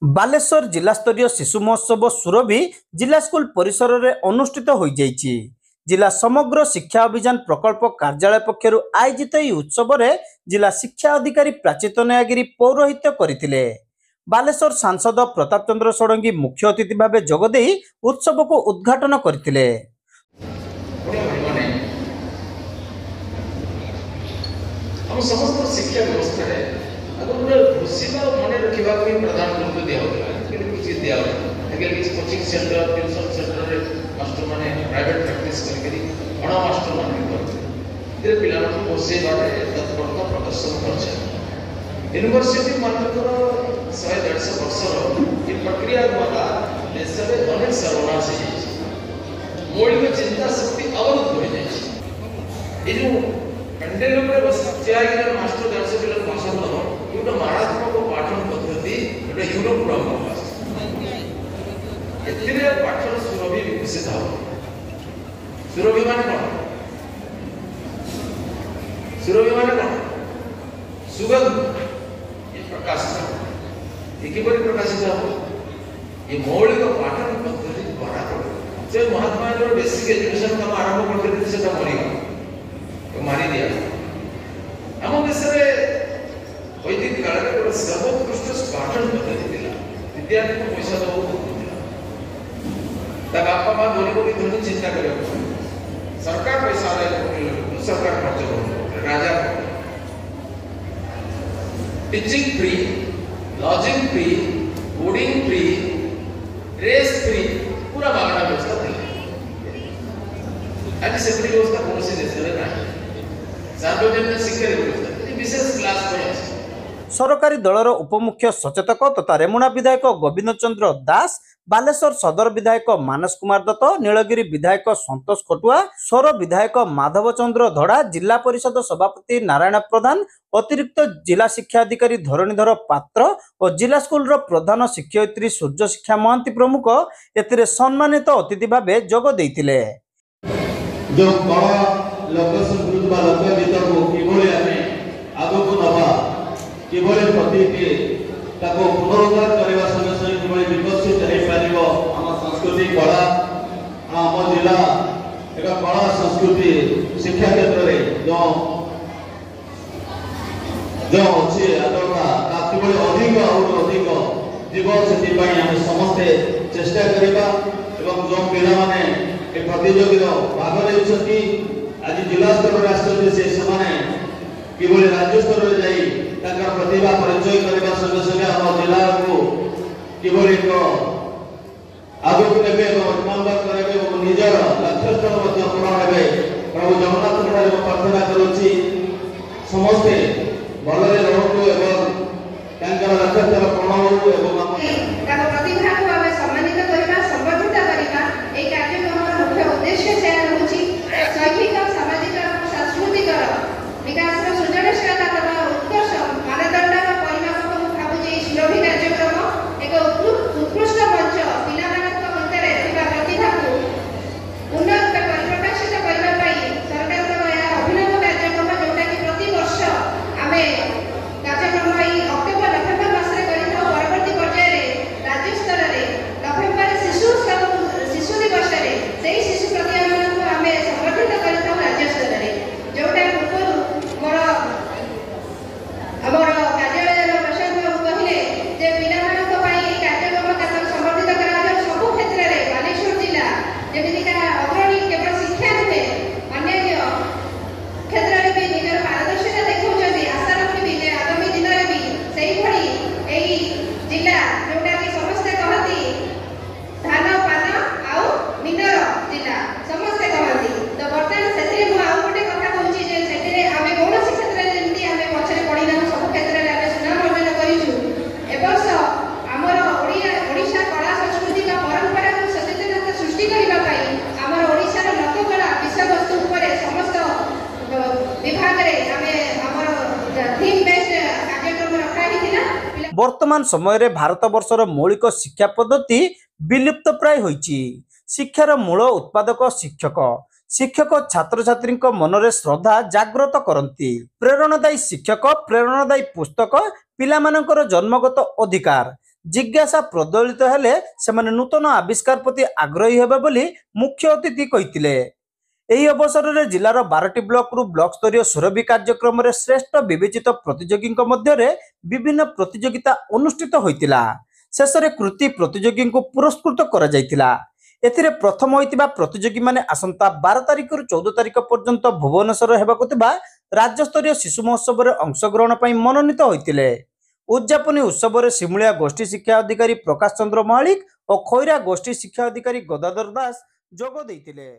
बालेश्वर जिला स्तरीय शिशु महोत्सव सुरभि जिला स्कूल परिसर में अनुष्ठित हो जाइछि। जिला समग्र शिक्षा अभियान प्रकल्प कार्यालय पक्षर आयोजित यह उत्सव में जिला शिक्षा अधिकारी प्राचित नयागिरी पौरोहित्य करथिले। बालेश्वर सांसद प्रताप चंद्र षडंगी मुख्य अतिथि भाव जोगदे उत्सव को उद्घाटन करथिले। हम समस्त शिक्षा व्यवस्था है घोषित मन रखा प्रधान गुरुत्व दिया coaching centre tuition centre master मैंने प्राइवेट प्रैक्टिस कर मास्टर मान करते पिला घोषार तत्परता प्रदर्शन कर यूनिवर्सिटी मानकर 100-150 वर्षर ये प्रक्रिया द्वारा देश में अनेक सर्वनाश हो मौलिक चिंता शक्ति अवरुद्ध हो जाए। पेंडेल मास्टर 150 पिला भाषण गोटे मारात्मक पाठन पद्धति गोटे यूरोप पाठन सुरभि विकसित हो। सुरभि मान कौन? सुरभि मान कौन? सुगंध ये प्रकाश ये प्रकाशित हो ये मौलिक पाठन पद्धति द्वारा जो महात्मा जो बेसिक एजुकेशन काम आरंभ करते से मरीगा मारी दिया। आम देश में वैदिक काल में सर्वोत्कृष्ट पाठन पद्धति विद्यार्थी को पैसा दे बापा माँ दोनों को भी चिंता कर सरकार पैसा आदाय सरकार खर्च कर राजा teaching free lodging free boarding free dress free पूरा मागना व्यवस्था थी। आज से व्यवस्था कौन सी देश में नहीं सार्वजनिक शिक्षा व्यवस्था विशेष क्लास में सरकारी दलर उपमुख्य सचेतक तथा रेमुणा विधायक गोविंद चंद्र दास, बालेश्वर सदर विधायक मानस कुमार दत्त, नीलगिरी विधायक संतोष कटुआ, सौर विधायक माधव चंद्र धड़ा, जिला परिषद सभापति नारायण प्रधान, अतिरिक्त जिला शिक्षा अधिकारी धरणीधर पात्र और जिला स्कूल प्रधान शिक्षयित्री सूर्य शिक्षा महांती प्रमुख एथिरे सम्मानित अतिथि भाव जोग देइथिले। जो लोक संस्कृति बा लोक गीत को किभଳି ଆମେ आगକୁ नबा किभଳି प्रतिके ताको पुनरुद्धार करबा संगे संगे किभଳି विकसित हे पारिबो हम संस्कृति कला हम जिला एक कला संस्कृति शिक्षा क्षेत्र रे जो अछि आदरता ता किभଳି अधिक और अधिक जीव सेति पई हम समस्त चेष्टा करबा एवं जो पिला माने ए प्रतियोगिता भाग लेछथि आज जिला स्तर राष्ट्रीय से समाने किभଳି राज्य स्तर रे जाई ताकर प्रतिभा परिचय करबा संगे संगे हम जिला को किभଳି को आगु नेबे नंबर करबे और निजर लक्ष्य स्तर मध्ये पूर्ण हेबे प्रभु जगन्नाथ ठारे प्रार्थना करूची समस्त भलरे रहतु एवं तांकर लक्ष्य स्तर पूर्ण हो एवं ताको प्रतिभा को हमें सम्मानित करबा संवर्धित करबा ए कार्यक्रमर मुख्य उद्देश्य से होची शैक्षिक सामाजिक और सांस्कृतिक विकास सृजनशीलता तथा उत्कर्ष मानदंड परिमाप को भावुचे सुरभि कार्यक्रम एक उत्कृष्ट मंच पिलामानक भितर थिबा प्रतिभा को उन्नत परिप्रकाशित करबा पई सरकार अभिनव कार्यक्रम जोटा कि प्रति वर्ष आमे कार्यक्रम अक्टोबर नवेम्बर मास रे करिथौ। परवर्ती पर्याय रे राज्य स्तर रे नवेम्बर शिशु दिवस रे सेही शिशु प्रतिभा को आमे संवर्धित करिथौ राज्य स्तर रे जोटा पूर्व मोर हमर कार्यालय प्रसाद बाबू कहले जे पिलामानक पई कार्यक्रम का संवर्धित करा जाय सब क्षेत्र रे बालेश्वर जिला जेमिति का अग्रणी केवल शिक्षा नुहे अन्य क्षेत्र रे भी निजर पारदर्शिता देखौछथि। आशा रखिबि जे आगामी दिन रे भी सेही भली एही जिला जोटा कि समस्त कहती धान पान आउ मिनर जिला समस्त कहती तो वर्तमान सेतिरे मु आउ गोटे कथा कहूची जे सेतिरे आमे कोनोसी क्षेत्र रे जेमिति आमे पछरे पड़ी ना सब क्षेत्र रे आमे सुनाम अर्जन करिछु। एबर्ष हमर ओडिशा कला संस्कृति का परंपरा को सचेतनता सृष्टि करबा पई हमर ओडिशा रो लोककला विषय वस्तु ऊपर समस्त विभाग रे आमे हमर थीम बेस्ड कार्यक्रम रखा हिथिला। वर्तमान समय रे भारत वर्षर मौलिक शिक्षा पद्धति विलुप्त प्राय होइछि। शिक्षार मूल उत्पादक शिक्षक शिक्षक छात्र छात्री मनरे श्रद्धा जागृत करती। प्रेरणादायी शिक्षक प्रेरणादायी पुस्तक पिलामानंकर जन्मगत अधिकार जिज्ञासा प्रज्वलित हेले सेमाने नूतन आविष्कार प्रति आग्रही हेबे बोली मुख्य अतिथि कहिथिले। एही अवसर में जिलार 12टी ब्लॉक रु ब्लॉक स्तरीय सुरभि कार्यक्रम में श्रेष्ठ विवेचित प्रतियोगी मध्य विभिन्न प्रतियोगिता अनुष्ठित होइतिला। शेष में कृति प्रतियोगी को पुरस्कृत करा जायतिला। एथिरे प्रथम होइतिबा प्रतियोगी माने आसंता 12 तारिख रु 14 तारिख पर्यंत भुवनेश्वर हेबाकु थिबा राज्य स्तरीय शिशु महोत्सव में अंशग्रहण पई मनोनीत होइतिले। उद्यापनी उत्सव में सिमुलिया गोष्ठी शिक्षा अधिकारी प्रकाश चंद्र महालिक और खैरा गोष्ठी शिक्षा अधिकारी गदाधर दास जोग देइतिले।